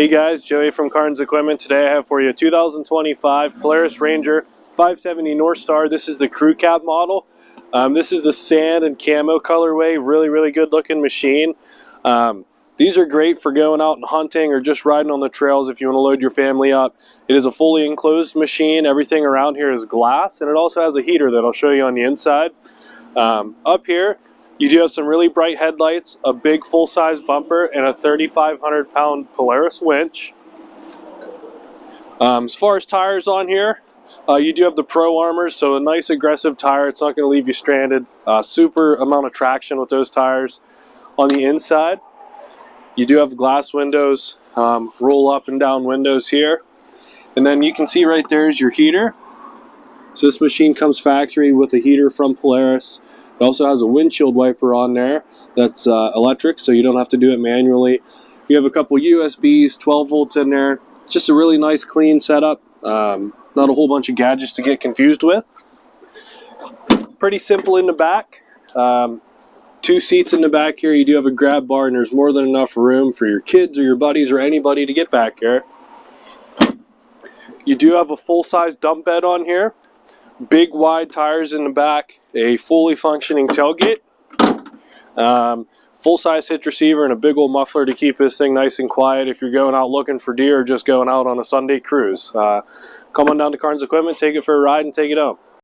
Hey guys, Joey from Carns Equipment. Today I have for you a 2025 Polaris Ranger 570 Northstar. This is the crew cab model. This is the sand and camo colorway. Really good looking machine. These are great for going out and hunting or just riding on the trails if you want to load your family up. It is a fully enclosed machine. Everything around here is glass, and it also has a heater that I'll show you on the inside. Up here you do have some really bright headlights, a big full-size bumper, and a 3,500-pound Polaris winch. As far as tires on here, you do have the Pro Armors, so a nice aggressive tire. It's not going to leave you stranded. Super amount of traction with those tires. On the inside, you do have glass windows, roll up and down windows here. And then you can see right there is your heater. So this machine comes factory with a heater from Polaris. It also has a windshield wiper on there that's electric, so you don't have to do it manually. You have a couple USBs, 12 volts in there. Just a really nice, clean setup. Not a whole bunch of gadgets to get confused with. Pretty simple in the back. 2 seats in the back here. You do have a grab bar, and there's more than enough room for your kids or your buddies or anybody to get back here. You do have a full-size dump bed on here. Big wide tires in the back, a fully functioning tailgate, full-size hitch receiver, and a big old muffler to keep this thing nice and quiet if you're going out looking for deer or just going out on a Sunday cruise. Come on down to Carns Equipment, take it for a ride, and take it home.